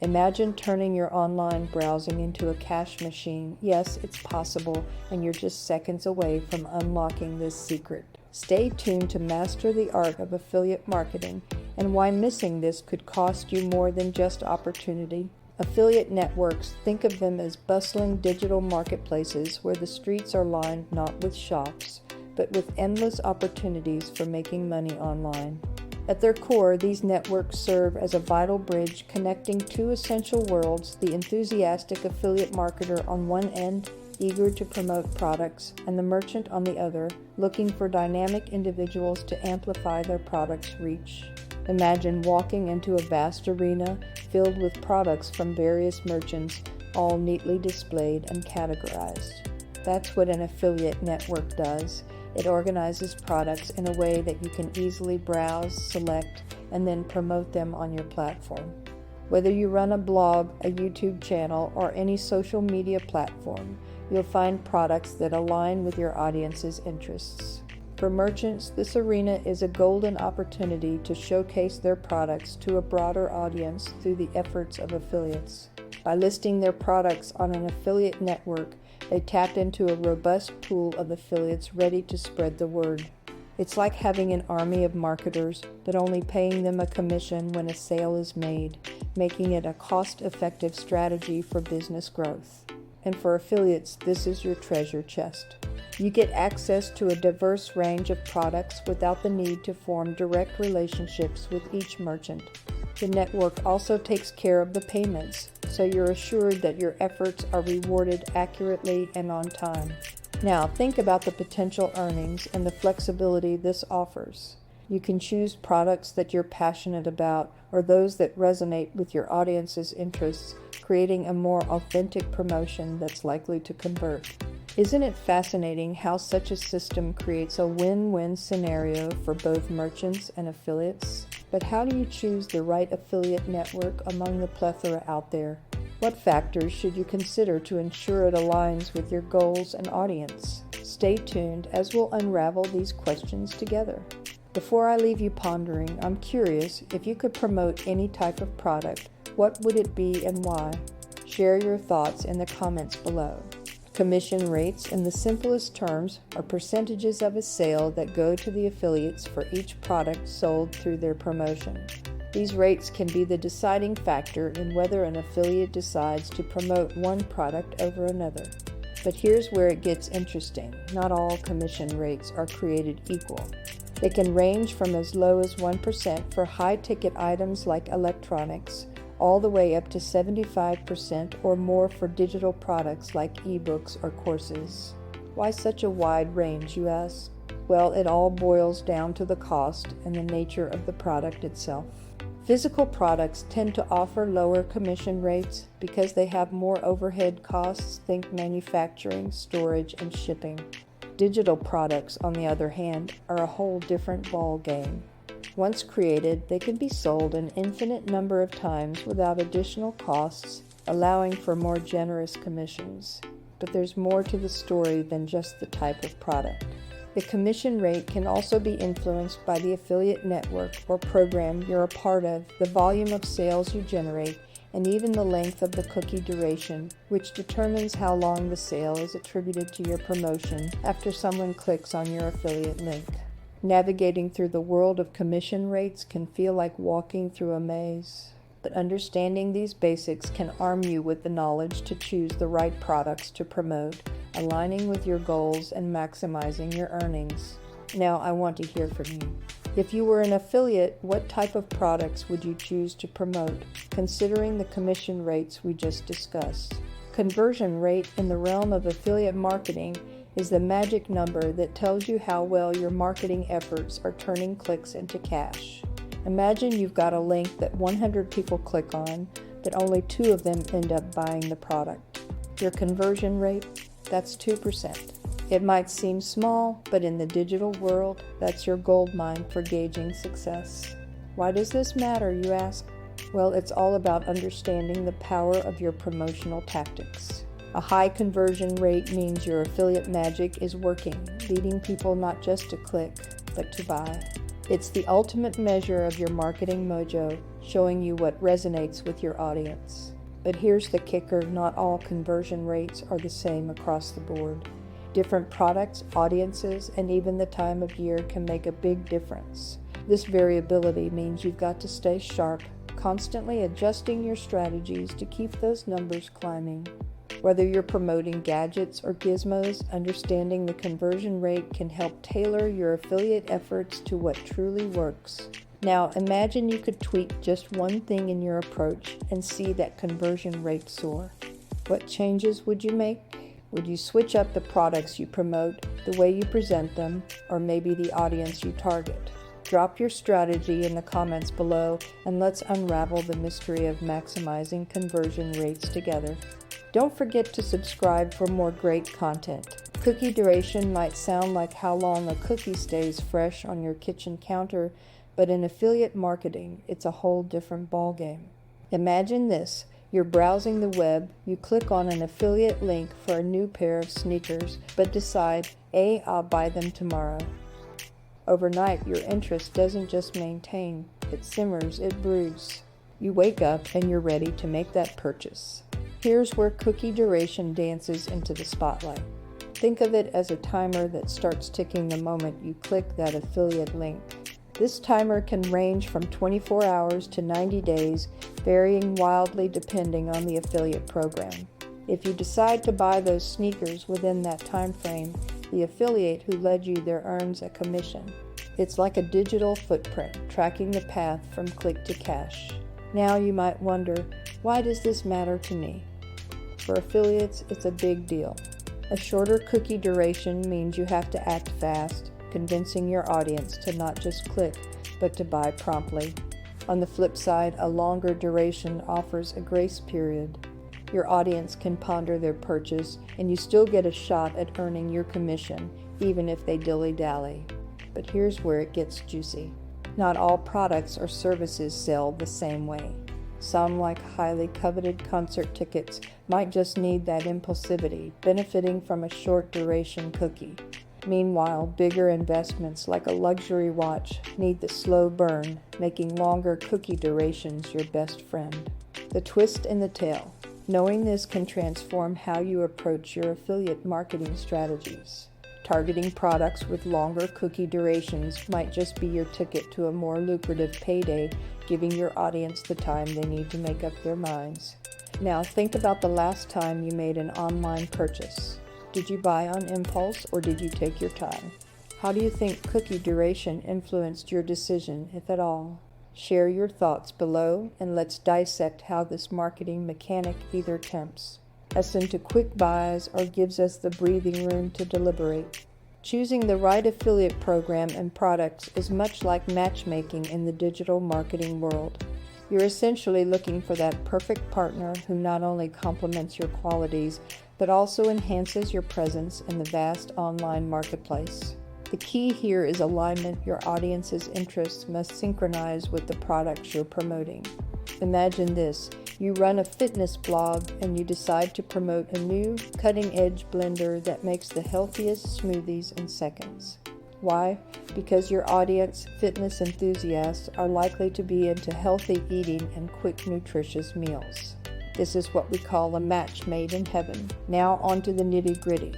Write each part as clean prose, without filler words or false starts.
Imagine turning your online browsing into a cash machine. Yes, it's possible, and you're just seconds away from unlocking this secret. Stay tuned to master the art of affiliate marketing and why missing this could cost you more than just opportunity. Affiliate networks, think of them as bustling digital marketplaces where the streets are lined not with shops, but with endless opportunities for making money online. At their core, these networks serve as a vital bridge connecting two essential worlds: the enthusiastic affiliate marketer on one end, eager to promote products, and the merchant on the other, looking for dynamic individuals to amplify their products' reach. Imagine walking into a vast arena filled with products from various merchants, all neatly displayed and categorized. That's what an affiliate network does. It organizes products in a way that you can easily browse, select, and then promote them on your platform. Whether you run a blog, a YouTube channel, or any social media platform, you'll find products that align with your audience's interests. For merchants, this arena is a golden opportunity to showcase their products to a broader audience through the efforts of affiliates. By listing their products on an affiliate network, they tapped into a robust pool of affiliates ready to spread the word. It's like having an army of marketers, but only paying them a commission when a sale is made, making it a cost-effective strategy for business growth. And for affiliates, this is your treasure chest. You get access to a diverse range of products without the need to form direct relationships with each merchant. The network also takes care of the payments, so you're assured that your efforts are rewarded accurately and on time. Now, think about the potential earnings and the flexibility this offers. You can choose products that you're passionate about or those that resonate with your audience's interests, creating a more authentic promotion that's likely to convert. Isn't it fascinating how such a system creates a win-win scenario for both merchants and affiliates? But how do you choose the right affiliate network among the plethora out there? What factors should you consider to ensure it aligns with your goals and audience? Stay tuned as we'll unravel these questions together. Before I leave you pondering, I'm curious, if you could promote any type of product, what would it be and why? Share your thoughts in the comments below. Commission rates, in the simplest terms, are percentages of a sale that go to the affiliates for each product sold through their promotion. These rates can be the deciding factor in whether an affiliate decides to promote one product over another. But here's where it gets interesting. Not all commission rates are created equal. They can range from as low as 1% for high-ticket items like electronics, all the way up to 75% or more for digital products like ebooks or courses. Why such a wide range, you ask? Well, it all boils down to the cost and the nature of the product itself. Physical products tend to offer lower commission rates because they have more overhead costs, think manufacturing, storage, and shipping. Digital products, on the other hand, are a whole different ball game. Once created, they can be sold an infinite number of times without additional costs, allowing for more generous commissions. But there's more to the story than just the type of product. The commission rate can also be influenced by the affiliate network or program you're a part of, the volume of sales you generate, and even the length of the cookie duration, which determines how long the sale is attributed to your promotion after someone clicks on your affiliate link. Navigating through the world of commission rates can feel like walking through a maze, but understanding these basics can arm you with the knowledge to choose the right products to promote, aligning with your goals and maximizing your earnings. Now, I want to hear from you. If you were an affiliate, what type of products would you choose to promote, considering the commission rates we just discussed? Conversion rate in the realm of affiliate marketing is the magic number that tells you how well your marketing efforts are turning clicks into cash. Imagine you've got a link that 100 people click on, but only 2 of them end up buying the product. Your conversion rate? That's 2%. It might seem small, but in the digital world, that's your goldmine for gauging success. Why does this matter, you ask? Well, it's all about understanding the power of your promotional tactics. A high conversion rate means your affiliate magic is working, leading people not just to click, but to buy. It's the ultimate measure of your marketing mojo, showing you what resonates with your audience. But here's the kicker, not all conversion rates are the same across the board. Different products, audiences, and even the time of year can make a big difference. This variability means you've got to stay sharp, constantly adjusting your strategies to keep those numbers climbing. Whether you're promoting gadgets or gizmos, understanding the conversion rate can help tailor your affiliate efforts to what truly works. Now, imagine you could tweak just one thing in your approach and see that conversion rate soar. What changes would you make? Would you switch up the products you promote, the way you present them, or maybe the audience you target? Drop your strategy in the comments below and let's unravel the mystery of maximizing conversion rates together. Don't forget to subscribe for more great content. Cookie duration might sound like how long a cookie stays fresh on your kitchen counter, but in affiliate marketing, it's a whole different ballgame. Imagine this. You're browsing the web, you click on an affiliate link for a new pair of sneakers, but decide, I'll buy them tomorrow. Overnight, your interest doesn't just maintain, it simmers, it brews. You wake up and you're ready to make that purchase. Here's where cookie duration dances into the spotlight. Think of it as a timer that starts ticking the moment you click that affiliate link. This timer can range from 24 hours to 90 days, varying wildly depending on the affiliate program. If you decide to buy those sneakers within that time frame, the affiliate who led you there earns a commission. It's like a digital footprint, tracking the path from click to cash. Now you might wonder, why does this matter to me? For affiliates, it's a big deal. A shorter cookie duration means you have to act fast, convincing your audience to not just click, but to buy promptly. On the flip side, a longer duration offers a grace period. Your audience can ponder their purchase, and you still get a shot at earning your commission, even if they dilly-dally. But here's where it gets juicy. Not all products or services sell the same way. Some, like highly coveted concert tickets, might just need that impulsivity, benefiting from a short duration cookie. Meanwhile, bigger investments like a luxury watch need the slow burn, making longer cookie durations your best friend. The twist in the tail. Knowing this can transform how you approach your affiliate marketing strategies. Targeting products with longer cookie durations might just be your ticket to a more lucrative payday, giving your audience the time they need to make up their minds. Now think about the last time you made an online purchase. Did you buy on impulse or did you take your time? How do you think cookie duration influenced your decision, if at all? Share your thoughts below and let's dissect how this marketing mechanic either tempts us into quick buys or gives us the breathing room to deliberate. Choosing the right affiliate program and products is much like matchmaking in the digital marketing world. You're essentially looking for that perfect partner who not only complements your qualities, but also enhances your presence in the vast online marketplace. The key here is alignment. Your audience's interests must synchronize with the products you're promoting. Imagine this. You run a fitness blog and you decide to promote a new cutting-edge blender that makes the healthiest smoothies in seconds. Why? Because your audience, fitness enthusiasts, are likely to be into healthy eating and quick, nutritious meals. This is what we call a match made in heaven. Now on to the nitty-gritty.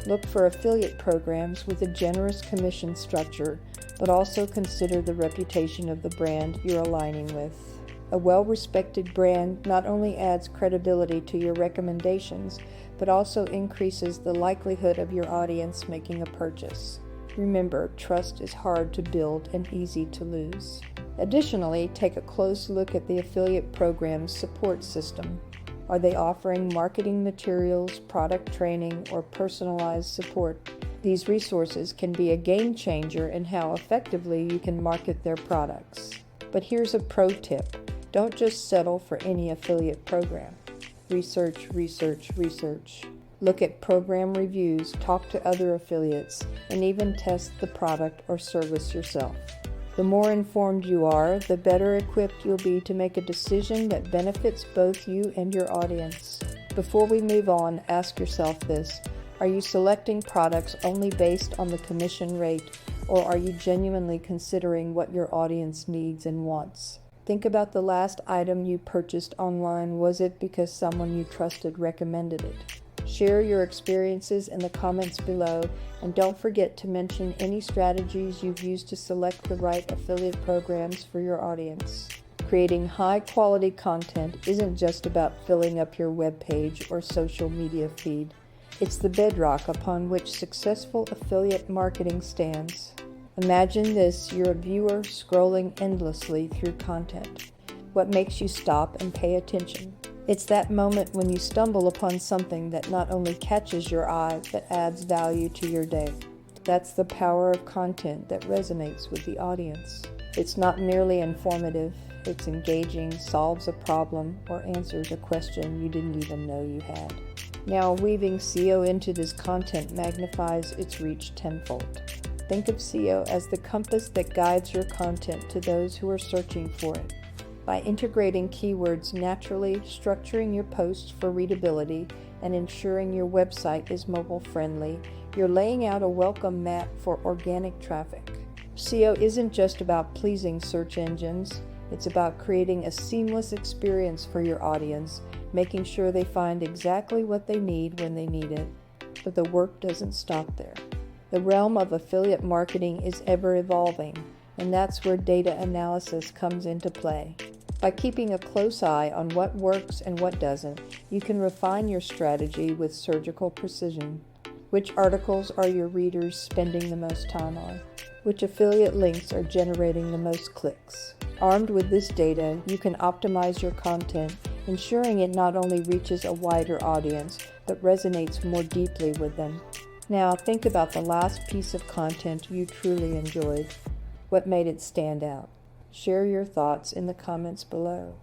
Look for affiliate programs with a generous commission structure, but also consider the reputation of the brand you're aligning with. A well-respected brand not only adds credibility to your recommendations, but also increases the likelihood of your audience making a purchase. Remember, trust is hard to build and easy to lose. Additionally, take a close look at the affiliate program's support system. Are they offering marketing materials, product training, or personalized support? These resources can be a game changer in how effectively you can market their products. But here's a pro tip. Don't just settle for any affiliate program. Research, research, research. Look at program reviews, talk to other affiliates, and even test the product or service yourself. The more informed you are, the better equipped you'll be to make a decision that benefits both you and your audience. Before we move on, ask yourself this. Are you selecting products only based on the commission rate, or are you genuinely considering what your audience needs and wants? Think about the last item you purchased online. Was it because someone you trusted recommended it? Share your experiences in the comments below, and don't forget to mention any strategies you've used to select the right affiliate programs for your audience. Creating high-quality content isn't just about filling up your webpage or social media feed. It's the bedrock upon which successful affiliate marketing stands. Imagine this: you're a viewer scrolling endlessly through content. What makes you stop and pay attention? It's that moment when you stumble upon something that not only catches your eye, but adds value to your day. That's the power of content that resonates with the audience. It's not merely informative, it's engaging, solves a problem, or answers a question you didn't even know you had. Now, weaving SEO into this content magnifies its reach tenfold. Think of SEO as the compass that guides your content to those who are searching for it. By integrating keywords naturally, structuring your posts for readability, and ensuring your website is mobile-friendly, you're laying out a welcome mat for organic traffic. SEO isn't just about pleasing search engines, it's about creating a seamless experience for your audience, making sure they find exactly what they need when they need it. But the work doesn't stop there. The realm of affiliate marketing is ever evolving, and that's where data analysis comes into play. By keeping a close eye on what works and what doesn't, you can refine your strategy with surgical precision. Which articles are your readers spending the most time on? Which affiliate links are generating the most clicks? Armed with this data, you can optimize your content, ensuring it not only reaches a wider audience, but resonates more deeply with them. Now, think about the last piece of content you truly enjoyed. What made it stand out? Share your thoughts in the comments below.